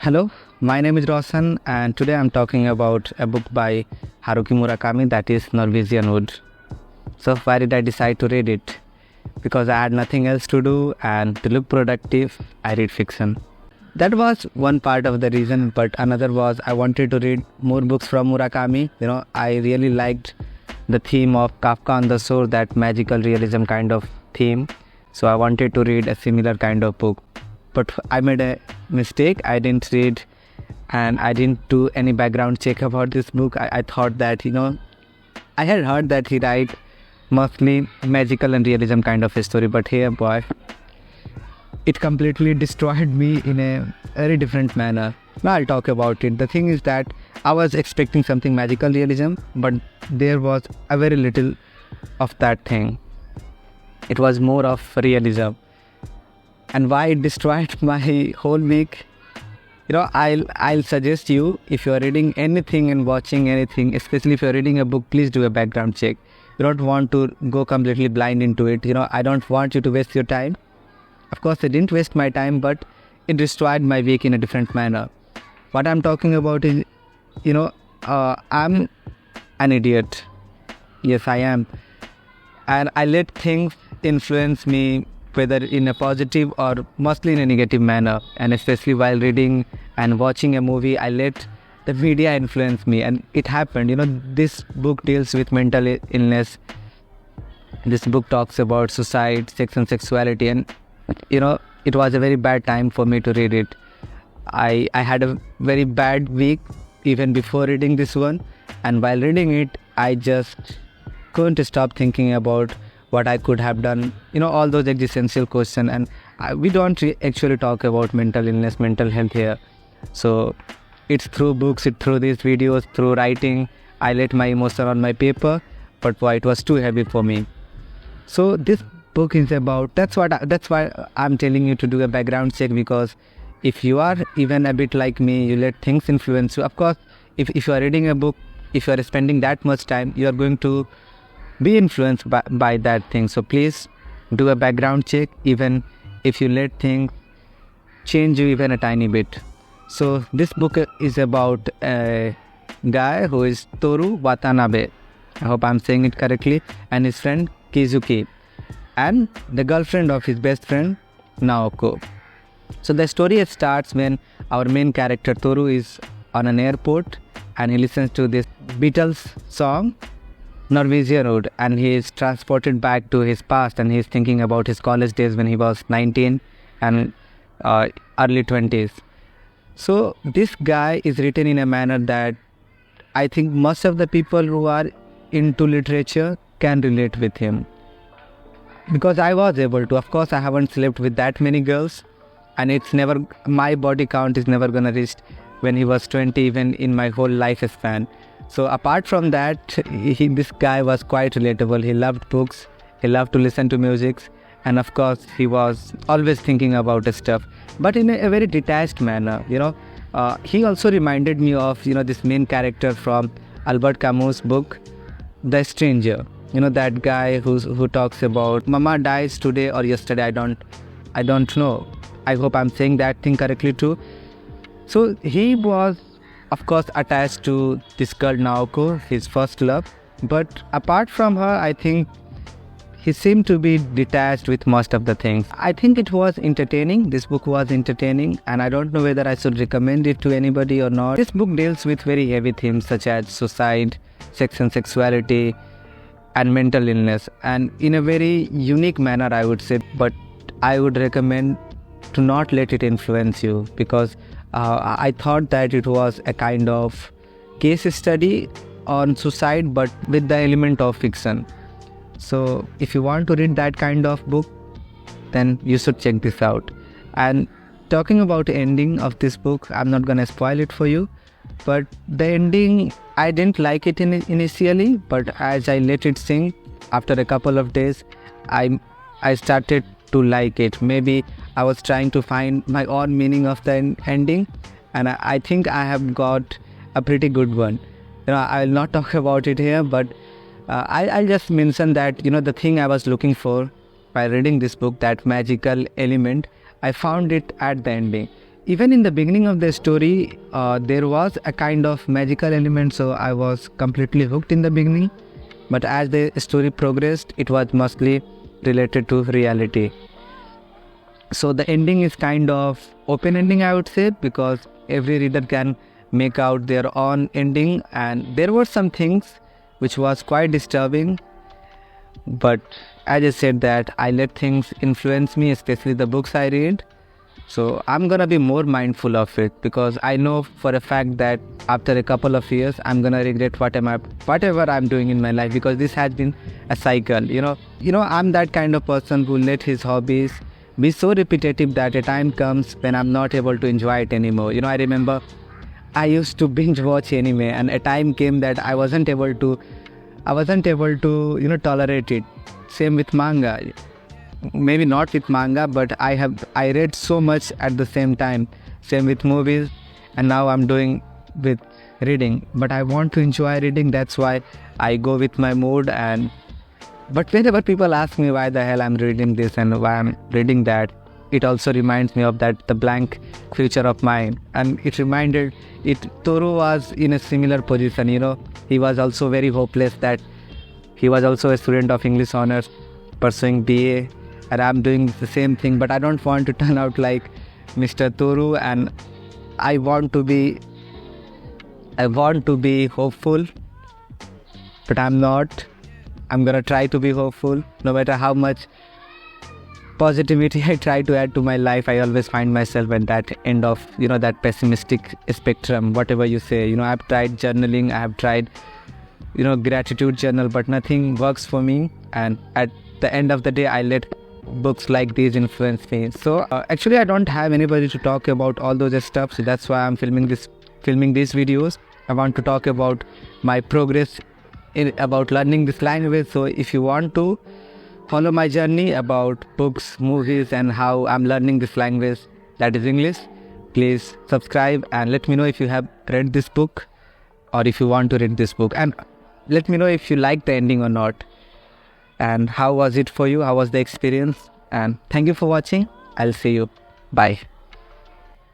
Hello, my name is Roshan, and today I'm talking about a book by Haruki Murakami, that is Norwegian Wood. So why did I decide to read it? Because I had nothing else to do, and to look productive, I read fiction. That was one part of the reason, but another was I wanted to read more books from Murakami. I really liked the theme of Kafka on the Shore, that magical realism kind of theme. So I wanted to read a similar kind of book. But I made a mistake. I didn't read and I didn't do any background check about this book. I thought that, I had heard that he write mostly magical and realism kind of a story. But here, boy, it completely destroyed me in a very different manner. Now I'll talk about it. The thing is that I was expecting something magical realism, but there was a very little of that thing. It was more of realism. And why it destroyed my whole week? I'll suggest you, if you're reading anything and watching anything, especially if you're reading a book, please do a background check. You don't want to go completely blind into it. I don't want you to waste your time. Of course, I didn't waste my time, but it destroyed my week in a different manner. What I'm talking about is, I'm an idiot. Yes, I am. And I let things influence me, whether in a positive or mostly in a negative manner. And especially while reading and watching a movie, I let the media influence me. And it happened. This book deals with mental illness. This book talks about suicide, sex and sexuality. And, it was a very bad time for me to read it. I had a very bad week even before reading this one. And while reading it, I just couldn't stop thinking about what I could have done, all those existential questions. And we don't actually talk about mental illness, mental health here. So it's through books, it's through these videos, through writing, I let my emotion on my paper, but boy, it was too heavy for me. So this book is about, that's why I'm telling you to do a background check, because if you are even a bit like me, you let things influence you. Of course, if you are reading a book, if you are spending that much time, you are going to be influenced by that thing. So please do a background check, even if you let things change you even a tiny bit. So this book is about a guy who is Toru Watanabe, I hope I'm saying it correctly, and his friend Kizuki, and the girlfriend of his best friend Naoko. So the story starts when our main character Toru is on an airport and he listens to this Beatles song, Norwegian Wood, and he is transported back to his past, and he is thinking about his college days when he was 19 and early 20s. So this guy is written in a manner that I think most of the people who are into literature can relate with him. Because I was able to. Of course, I haven't slept with that many girls, and my body count is never gonna reach when he was 20, even in my whole lifespan. So apart from that, this guy was quite relatable. He loved books, he loved to listen to music, and of course he was always thinking about stuff, but in a very detached manner. He also reminded me of this main character from Albert Camus' book, The Stranger. That guy who talks about Mama dies today or yesterday. I don't know. I hope I'm saying that thing correctly too. So he was, of course, attached to this girl Naoko, his first love. But apart from her, I think he seemed to be detached with most of the things. I think it was entertaining. This book was entertaining, and I don't know whether I should recommend it to anybody or not. This book deals with very heavy themes such as suicide, sex and sexuality, and mental illness, and in a very unique manner, I would say. But I would recommend to not let it influence you, because I thought that it was a kind of case study on suicide, but with the element of fiction. So if you want to read that kind of book, then you should check this out. And talking about the ending of this book, I'm not gonna spoil it for you, but the ending, I didn't like it initially, but as I let it sink, after a couple of days, I started to like it. Maybe I was trying to find my own meaning of the ending, and I think I have got a pretty good one. I will not talk about it here, but I'll just mention that the thing I was looking for by reading this book, that magical element, I found it at the ending. even in the beginning of the story, there was a kind of magical element, so I was completely hooked in the beginning. But as the story progressed, it was mostly related to reality. So the ending is kind of open ending, I would say, because every reader can make out their own ending, and there were some things which was quite disturbing. But as I said that I let things influence me, especially the books I read. So I'm gonna be more mindful of it, because I know for a fact that after a couple of years I'm gonna regret whatever I'm doing in my life, because this has been a cycle. I'm that kind of person who let his hobbies be so repetitive that a time comes when I'm not able to enjoy it anymore. I remember I used to binge watch anime, and a time came that I wasn't able to tolerate it. Same with manga. Maybe not with manga, but I read so much at the same time. Same with movies, and now I'm doing with reading. But I want to enjoy reading, that's why I go with my mood. But whenever people ask me why the hell I'm reading this and why I'm reading that, it also reminds me of the blank future of mine. And Toru was in a similar position. He was also very hopeless, that he was also a student of English honors pursuing BA, and I'm doing the same thing. But I don't want to turn out like Mr. Toru, and I want to be hopeful, but I'm not. I'm gonna try to be hopeful. No matter how much positivity I try to add to my life, I always find myself at that end of that pessimistic spectrum, whatever you say. I've tried journaling, I have tried gratitude journal, but nothing works for me. And at the end of the day, I let books like these influence me. So actually I don't have anybody to talk about all those stuff, so that's why I'm filming these videos. I want to talk about my progress about learning this language. So if you want to follow my journey about books, movies, and how I'm learning this language, that is English, please subscribe and let me know if you have read this book or if you want to read this book, and let me know if you like the ending or not, and how was it for you, how was the experience. And thank you for watching. I'll see you. Bye.